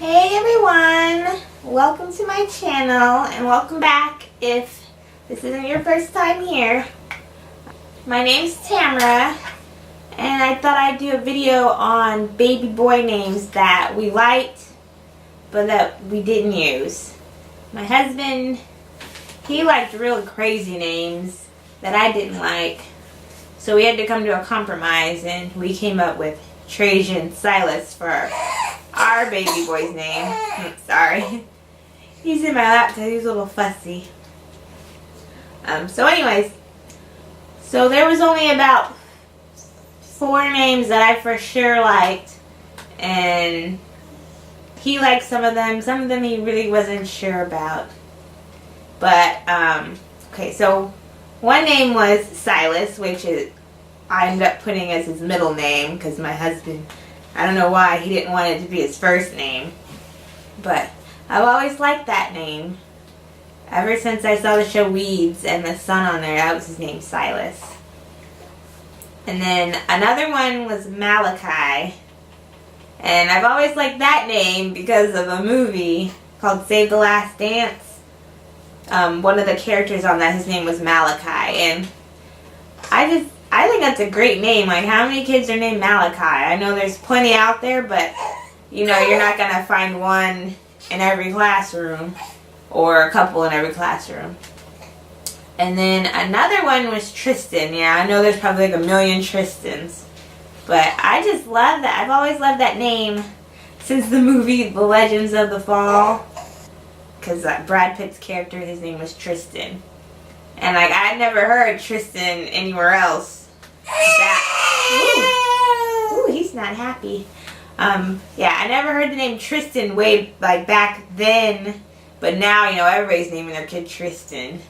Hey everyone! Welcome to my channel and welcome back if this isn't your first time here. My name's Tamara and I thought I'd do a video on baby boy names that we liked but that we didn't use. My husband, he liked really crazy names that I didn't like, so we had to come to a compromise and we came up with Tristan Silas for our baby boy's name. Sorry. He's in my lap because he's a little fussy. So anyways, so there was only about 4 names that I for sure liked, and he liked some of them he really wasn't sure about. But, okay, so one name was Silas, which I ended up putting as his middle name because my husband, I don't know why, he didn't want it to be his first name. But I've always liked that name. Ever since I saw the show Weeds and the sun on there, that was his name, Silas. And then another one was Malachi. And I've always liked that name because of a movie called Save the Last Dance. One of the characters on that, his name was Malachi. And I think that's a great name. Like, how many kids are named Malachi? I know there's plenty out there, but, you know, you're not going to find one in every classroom or a couple in every classroom. And then another one was Tristan. Yeah, I know there's probably like a million Tristans, but I just love that. I've always loved that name since the movie The Legends of the Fall, because Brad Pitt's character, his name was Tristan. And, like, I'd never heard Tristan anywhere else. Ooh, he's not happy. Yeah, I never heard the name Tristan way, like, back then. But now, you know, everybody's naming their kid Tristan.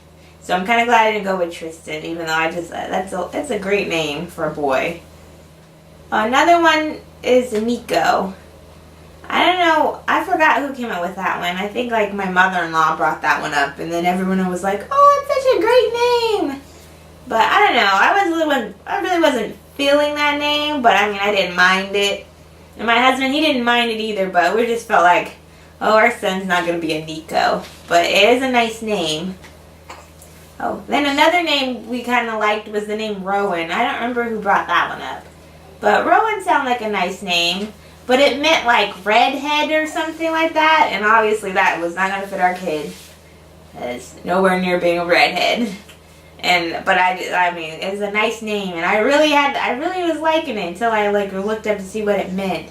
So I'm kind of glad I didn't go with Tristan, even though that's a great name for a boy. Another one is Amigo. I don't know, I forgot who came up with that one. I think, like, my mother-in-law brought that one up, and then everyone was like, oh, it's such a great name. But I don't know, I really wasn't feeling that name, but I mean, I didn't mind it. And my husband, he didn't mind it either, but we just felt like, oh, our son's not going to be a Nico. But it is a nice name. Oh, then another name we kind of liked was the name Rowan. I don't remember who brought that one up. But Rowan sounded like a nice name. But it meant like redhead or something like that, and obviously that was not going to fit our kid. It's nowhere near being a redhead. But I mean, it was a nice name, and I really was liking it until I like looked up to see what it meant,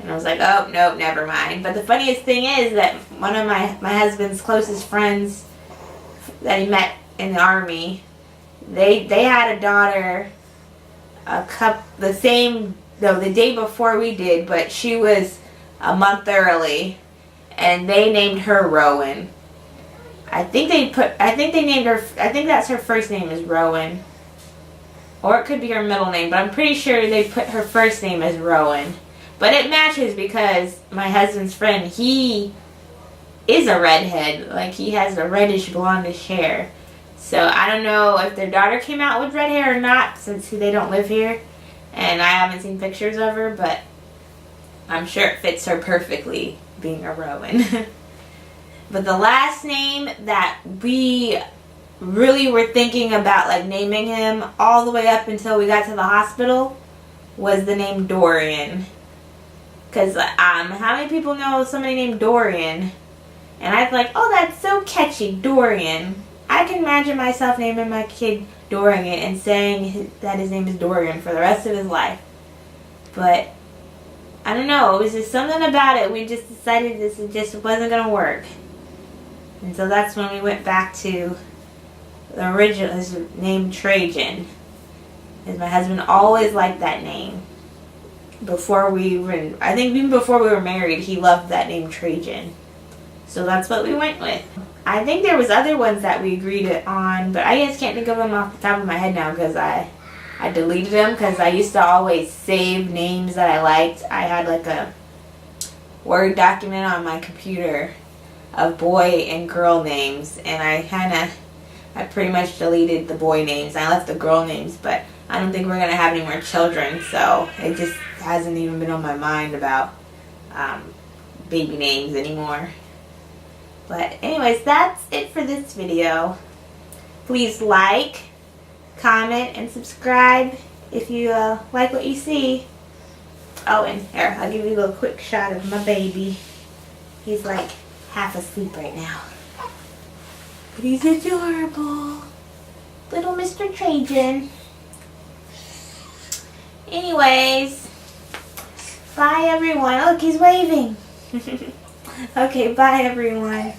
and I was like, oh no, never mind. But the funniest thing is that one of my husband's closest friends that he met in the army, they had a daughter, the day before we did, but she was a month early, and they named her Rowan. I think they named her, I think that's her first name is Rowan. Or it could be her middle name, but I'm pretty sure they put her first name as Rowan. But it matches because my husband's friend, he is a redhead. Like, he has a reddish blondish hair. So I don't know if their daughter came out with red hair or not, since they don't live here. And I haven't seen pictures of her, but I'm sure it fits her perfectly, being a Rowan. But the last name that we really were thinking about, like, naming him all the way up until we got to the hospital was the name Dorian. Because how many people know somebody named Dorian? And I was like, oh, that's so catchy, Dorian. I can imagine myself naming my kid Dorian and saying that his name is Dorian for the rest of his life. But I don't know, it was just something about it. We just decided this just wasn't going to work. And so that's when we went back to the original, his name Trajan. Because my husband always liked that name. I think even before we were married, he loved that name Trajan. So that's what we went with. I think there was other ones that we agreed on, but I just can't think of them off the top of my head now because I deleted them because I used to always save names that I liked. I had like a Word document on my computer of boy and girl names, and I pretty much deleted the boy names. I left the girl names, but I don't think we're going to have any more children, so it just hasn't even been on my mind about baby names anymore. But anyways, that's it for this video. Please like, comment, and subscribe if you like what you see. Oh, and here, I'll give you a little quick shot of my baby. He's like half asleep right now. But he's adorable. Little Mr. Trajan. Anyways, bye everyone. Look, he's waving. Okay, bye everyone.